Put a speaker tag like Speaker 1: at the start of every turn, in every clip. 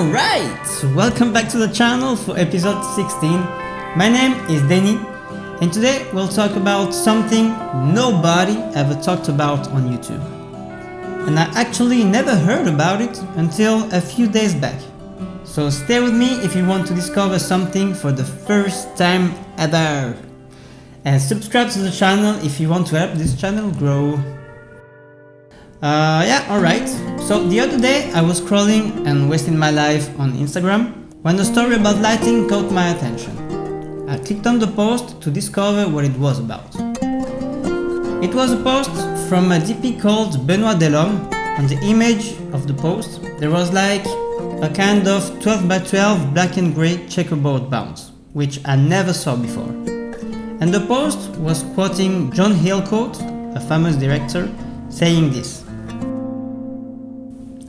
Speaker 1: Alright, welcome back to the channel for episode 16. My name is Denny, and today we'll talk about something nobody ever talked about on YouTube. And I actually never heard about it until a few days back. So stay with me if you want to discover something for the first time ever. And subscribe to the channel if you want to help this channel grow. Alright. So the other day I was scrolling and wasting my life on Instagram when a story about lighting caught my attention. I clicked on the post to discover what it was about. It was a post from a DP called Benoit Delhomme. On the image of the post there was like a kind of 12 by 12 black and grey checkerboard bounce, which I never saw before. And the post was quoting John Hillcoat, a famous director, saying this: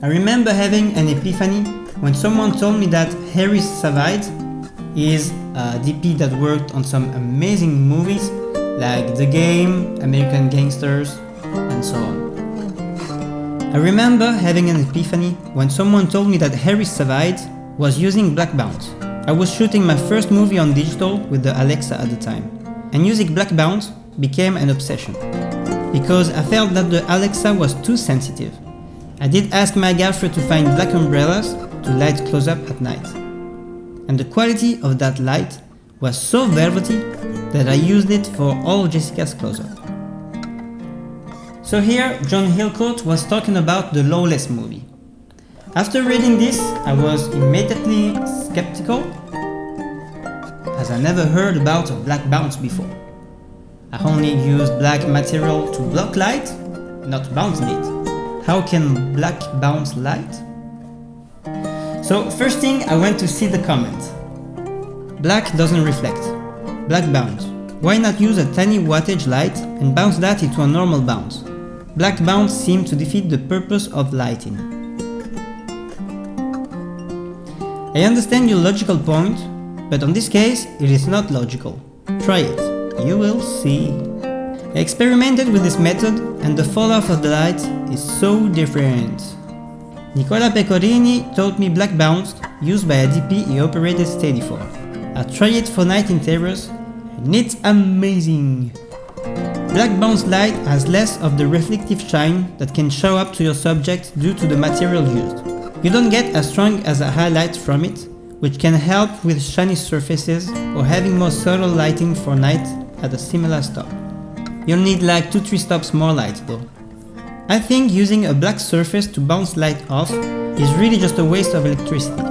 Speaker 1: I remember having an epiphany when someone told me that Harry Savide is a DP that worked on some amazing movies like The Game, American Gangsters, and so on. I remember having an epiphany when someone told me that Harry Savide was using black bounce. I was shooting my first movie on digital with the Alexa at the time, and using black bounce became an obsession because I felt that the Alexa was too sensitive. I did ask my gaffer to find black umbrellas to light close-up at night. And the quality of that light was so velvety that I used it for all Jessica's close-up. So here, John Hillcoat was talking about the Lawless movie. After reading this, I was immediately skeptical, as I never heard about a black bounce before. I only used black material to block light, not bounce it. How can black bounce light? So first thing, I went to see the comment. Black doesn't reflect. Black bounce. Why not use a tiny wattage light and bounce that into a normal bounce? Black bounce seemed to defeat the purpose of lighting. I understand your logical point, but on this case, it is not logical. Try it. You will see. I experimented with this method and the fall off of the light is so different. Nicola Pecorini taught me black bounce used by a DP he operated steady for. I tried it for night interiors and it's amazing. Black bounce light has less of the reflective shine that can show up to your subject due to the material used. You don't get as strong as a highlight from it, which can help with shiny surfaces or having more subtle lighting for night at a similar stop. You'll need like 2-3 stops more light though. I think using a black surface to bounce light off is really just a waste of electricity.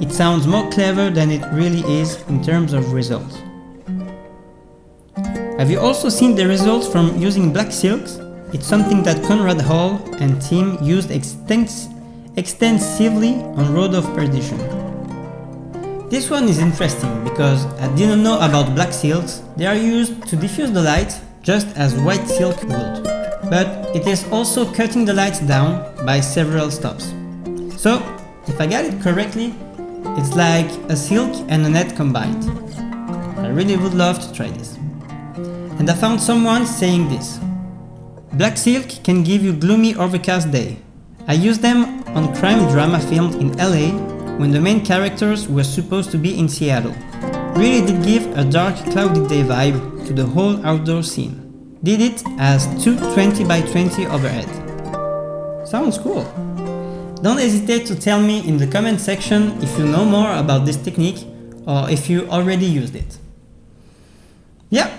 Speaker 1: It sounds more clever than it really is in terms of results. Have you also seen the results from using black silks? It's something that Conrad Hall and team used extensively on Road of Perdition. This one is interesting because I didn't know about black silks. They are used to diffuse the light just as white silk would, but it is also cutting the lights down by several stops. So, if I got it correctly, it's like a silk and a net combined. I really would love to try this. And I found someone saying this: black silk can give you gloomy overcast day. I used them on crime drama filmed in LA when the main characters were supposed to be in Seattle. Really did give a dark, cloudy day vibe to the whole outdoor scene. Did it as two 20 by 20 overhead. Sounds cool. Don't hesitate to tell me in the comment section if you know more about this technique or if you already used it. Yeah,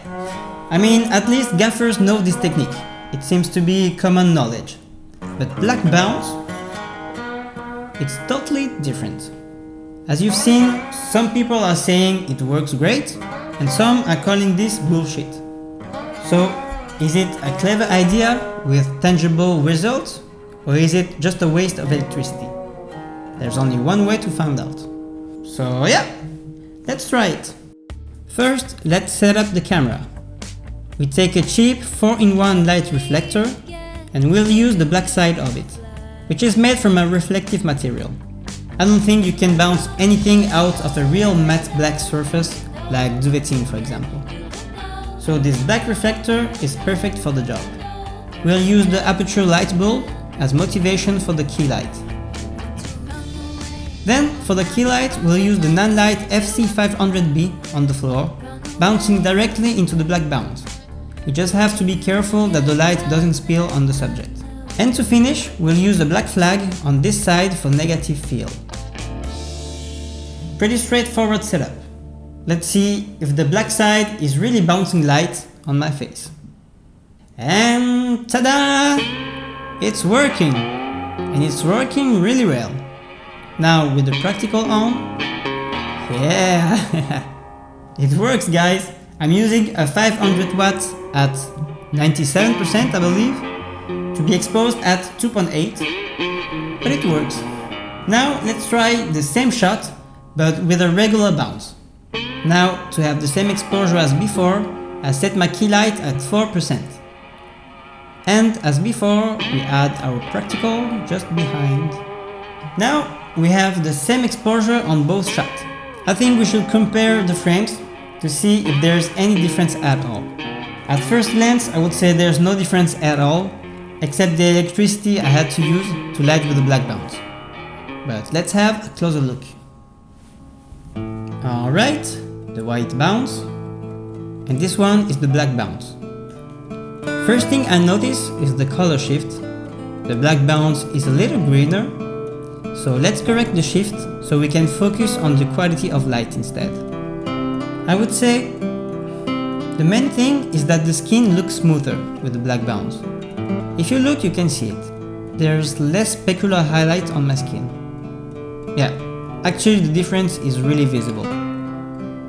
Speaker 1: I mean, at least gaffers know this technique. It seems to be common knowledge. But black bounce, it's totally different. As you've seen, some people are saying it works great, and some are calling this bullshit. So, is it a clever idea with tangible results, or is it just a waste of electricity? There's only one way to find out. So yeah, let's try it. First, let's set up the camera. We take a cheap 4-in-1 light reflector, and we'll use the black side of it, which is made from a reflective material. I don't think you can bounce anything out of a real matte black surface like duvetting, for example. So this black reflector is perfect for the job. We'll use the aperture light bulb as motivation for the key light. Then, for the key light, we'll use the Nanlite FC500B on the floor, bouncing directly into the black bounce. You just have to be careful that the light doesn't spill on the subject. And to finish, we'll use a black flag on this side for negative fill. Pretty straightforward setup. Let's see if the black side is really bouncing light on my face. And ta-da! It's working! And it's working really well. Now with the practical on, yeah, it works guys. I'm using a 500 watts at 97% I believe, to be exposed at 2.8, but it works. Now let's try the same shot, but with a regular bounce. Now to have the same exposure as before, I set my key light at 4%. And as before, we add our practical just behind. Now we have the same exposure on both shots. I think we should compare the frames to see if there's any difference at all. At first glance, I would say there's no difference at all, except the electricity I had to use to light with the black bounce. But let's have a closer look. Alright, the white bounce, and this one is the black bounce. First thing I notice is the color shift. The black bounce is a little greener, so let's correct the shift so we can focus on the quality of light instead. I would say the main thing is that the skin looks smoother with the black bounce. If you look, you can see it. There's less specular highlight on my skin. Yeah, actually the difference is really visible.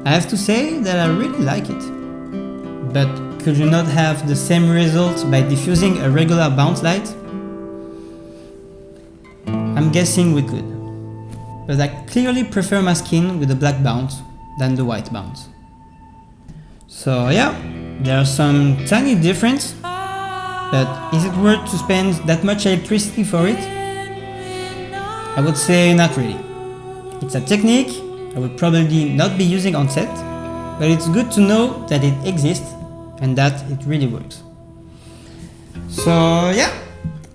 Speaker 1: I have to say that I really like it. But could you not have the same result by diffusing a regular bounce light? I'm guessing we could, but I clearly prefer my skin with the black bounce than the white bounce. So yeah, there are some tiny difference, but is it worth to spend that much electricity for it? I would say not really. It's a technique I would probably not be using on set, but it's good to know that it exists and that it really works. So yeah.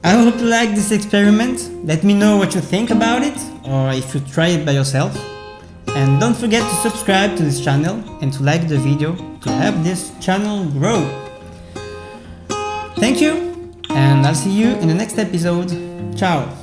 Speaker 1: I hope you like this experiment. Let me know what you think about it, or if you try it by yourself. And don't forget to subscribe to this channel and to like the video to help this channel grow. Thank you, and I'll see you in the next episode. Ciao!